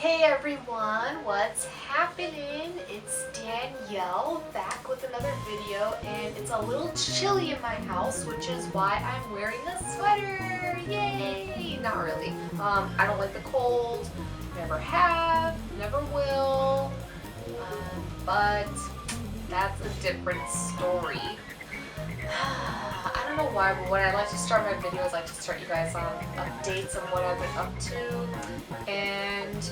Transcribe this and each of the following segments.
Hey everyone, what's happening? It's Danielle back with another video, and it's a little chilly in my house, which is why I'm wearing a sweater. Yay! Not really. I don't like the cold, never have, never will, but that's a different story. I don't know why, but when I like to start my videos, I like to start you guys on updates of what I've been up to. And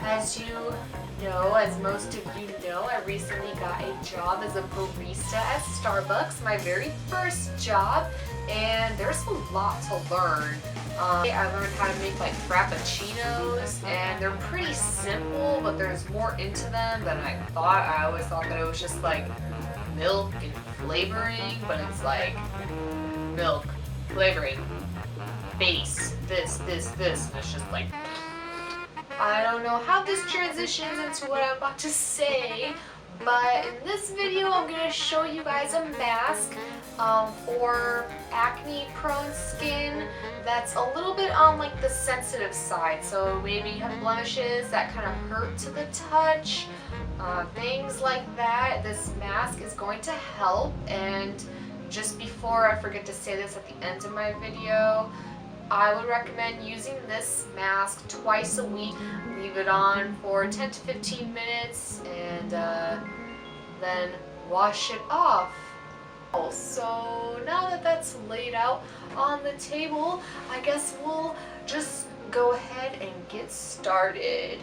as you know, as most of you know, I recently got a job as a barista at Starbucks, my very first job, and there's a lot to learn. I learned how to make like frappuccinos, and they're pretty simple, but there's more into them than I thought. I always thought that it was just like milk and flavoring, but it's like milk, flavoring, base, this, and it's just like, I don't know how this transitions into what I'm about to say, but in this video I'm going to show you guys a mask for acne-prone skin that's a little bit on like the sensitive side. So maybe you have blemishes that kind of hurt to the touch, things like that. This mask is going to help. And just before I forget to say this at the end of my video, I would recommend using this mask twice a week. Leave it on for 10 to 15 minutes and then wash it off. So now that that's laid out on the table, I guess we'll just go ahead and get started.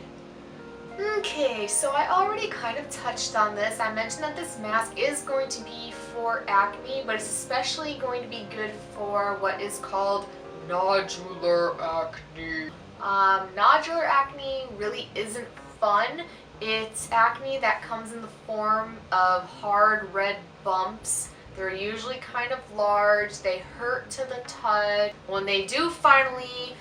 Okay, so I already kind of touched on this. I mentioned that this mask is going to be for acne, but it's especially going to be good for what is called nodular acne. Nodular acne really isn't fun. It's acne that comes in the form of hard red bumps. They're usually kind of large. They hurt to the touch. When they do finally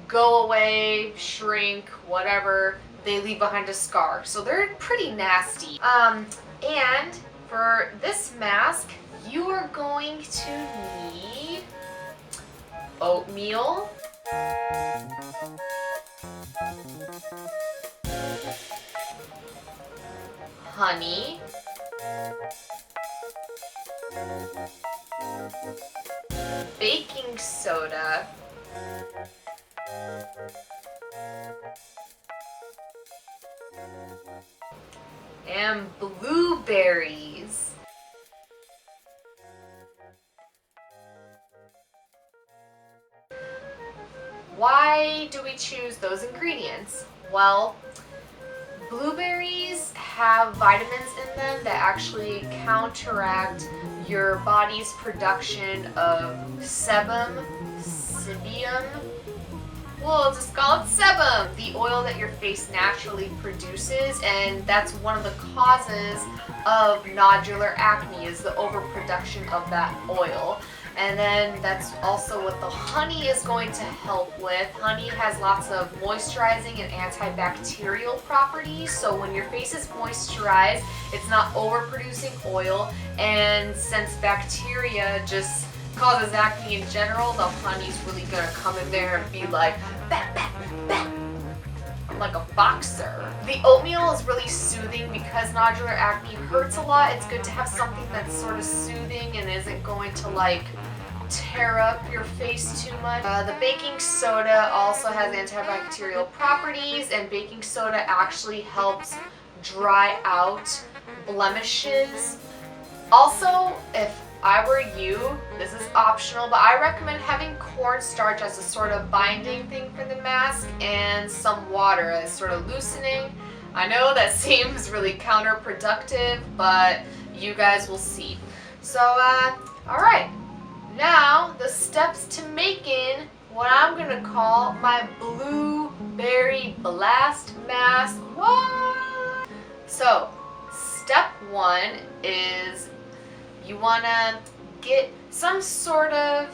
go away, shrink, whatever, they leave behind a scar. So they're pretty nasty. And for this mask, you are going to need oatmeal, honey, baking soda, and blueberries. Why do we choose those ingredients? Well, blueberries have vitamins in them that actually counteract your body's production of sebum, we'll just call it sebum, the oil that your face naturally produces, and that's one of the causes of nodular acne, is the overproduction of that oil. And then that's also what the honey is going to help with. Honey has lots of moisturizing and antibacterial properties, so when your face is moisturized, it's not overproducing oil, and since bacteria just causes acne in general, the honey's really gonna come in there and be like, bah, bah, bah. I'm like a boxer. The oatmeal is really soothing because nodular acne hurts a lot. It's good to have something that's sort of soothing and isn't going to like tear up your face too much. The baking soda also has antibacterial properties, and baking soda actually helps dry out blemishes. Also, if I were you, this is optional, but I recommend having cornstarch as a sort of binding thing for the mask and some water as sort of loosening. I know that seems really counterproductive, but you guys will see. So, alright. Now, the steps to making what I'm going to call my blueberry blast mask. What? So, step one is you want to get some sort of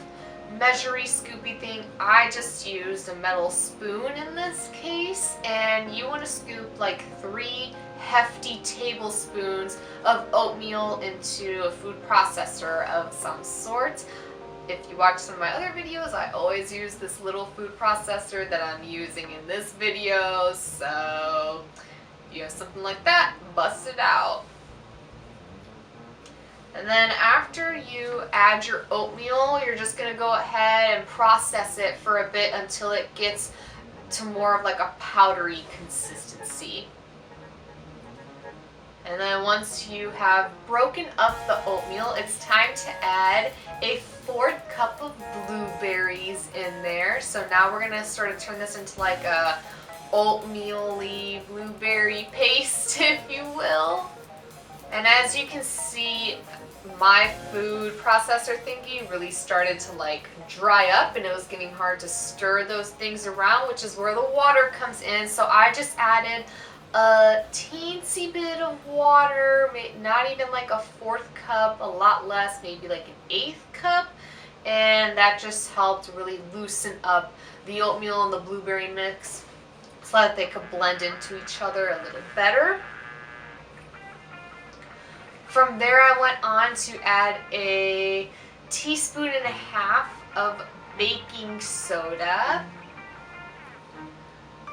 measury scoopy thing. I just used a metal spoon in this case, and you want to scoop like 3 hefty tablespoons of oatmeal into a food processor of some sort. if you watch some of my other videos, I always use this little food processor that I'm using in this video. So if you have something like that, bust it out. And then after you add your oatmeal, you're just going to go ahead and process it for a bit until it gets to more of like a powdery consistency. And then once you have broken up the oatmeal, it's time to add a 4th cup of blueberries in there. So now we're going to sort of turn this into like a oatmeal-y blueberry paste, if you will. And as you can see, my food processor thingy really started to like dry up, and it was getting hard to stir those things around, which is where the water comes in. So I just added a teensy bit of water, not even like a 4th cup, a lot less, maybe like an 1/8 cup. And that just helped really loosen up the oatmeal and the blueberry mix so that they could blend into each other a little better. From there, I went on to add a 1.5 teaspoons of baking soda.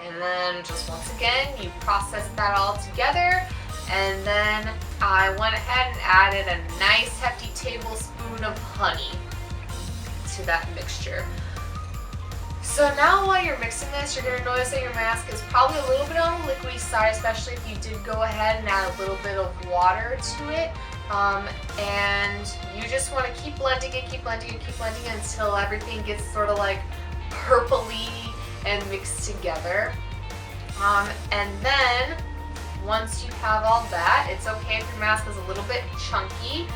And then just once again, you process that all together. And then I went ahead and added a nice hefty tablespoon of honey to that mixture. So now while you're mixing this, you're going to notice that your mask is probably a little bit on the liquidy side, especially if you did go ahead and add a little bit of water to it. And you just want to keep blending it, keep blending it, keep blending it until everything gets sort of like purpley and mixed together. And then once you have all that, it's okay if your mask is a little bit chunky.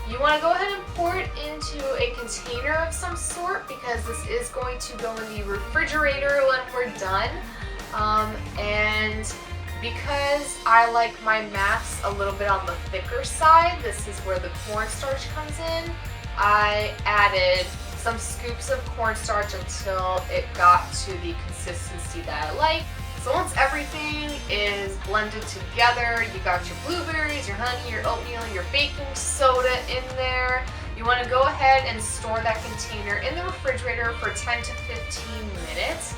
You want to go ahead and pour it into a container of some sort because this is going to go in the refrigerator when we're done. And because I like my masks a little bit on the thicker side, this is where the cornstarch comes in. I added some scoops of cornstarch until it got to the consistency that I like. So once everything is blended together, you got your blueberries, your honey, your oatmeal, your baking soda in there. You want to go ahead and store that container in the refrigerator for 10 to 15 minutes.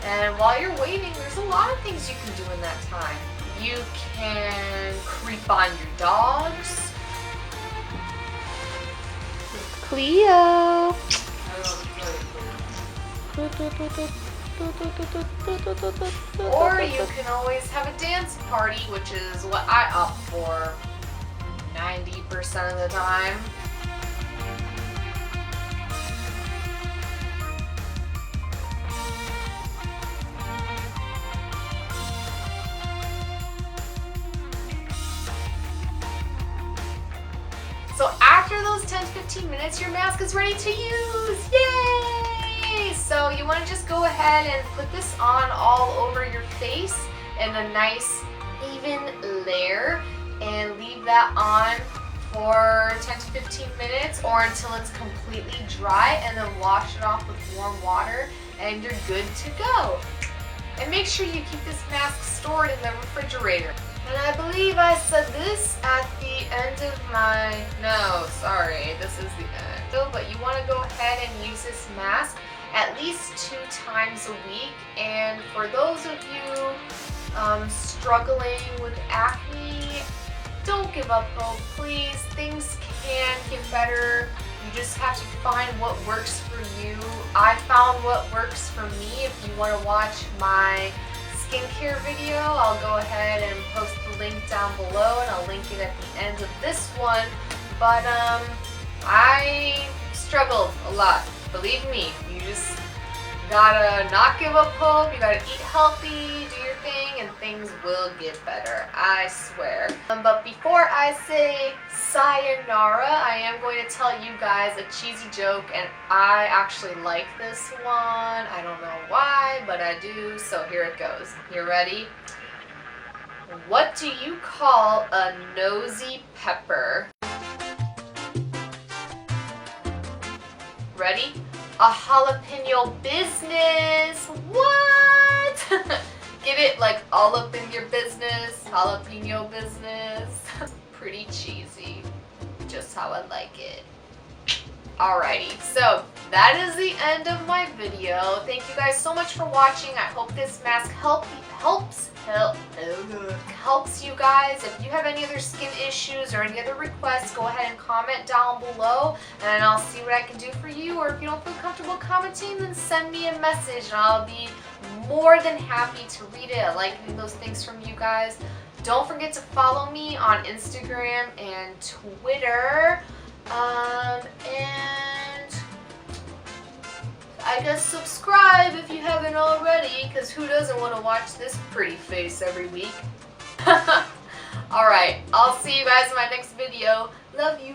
And while you're waiting, there's a lot of things you can do in that time. You can creep on your dogs. Cleo. Or you can always have a dance party, which is what I opt for 90% of the time. So after those 10 to 15 minutes, your mask is ready to use. Yay! So you want to just go ahead and put this on all over your face in a nice even layer and leave that on for 10 to 15 minutes or until it's completely dry, and then wash it off with warm water and you're good to go. And make sure you keep this mask stored in the refrigerator. And I believe I said this at the end of my, no, sorry, this is the end. So, but you want to go ahead and use this mask at least 2 times a week. And for those of you struggling with acne, don't give up hope, please. Things can get better. You just have to find what works for you. I found what works for me. If you want to watch my skincare video, I'll go ahead and post the link down below, and I'll link it at the end of this one. But I struggled a lot. Believe me, you just gotta not give up hope. You gotta eat healthy, do your thing, and things will get better. I swear. But before I say sayonara, I am going to tell you guys a cheesy joke, and I actually like this one. I don't know why, but I do, so here it goes. You ready? What do you call a nosy pepper? Ready? A jalapeno business. What? Get it? Like all up in your business, jalapeno business. Pretty cheesy. Just how I like it. Alrighty, so that is the end of my video. Thank you guys so much for watching. I hope this mask helps you guys. If you have any other skin issues or any other requests, go ahead and comment down below and I'll see what I can do for you. Or if you don't feel comfortable commenting, then send me a message and I'll be more than happy to read it. I like reading those things from you guys. Don't forget to follow me on Instagram and Twitter. And I guess subscribe if you haven't already, because who doesn't want to watch this pretty face every week? Alright, I'll see you guys in my next video. Love you.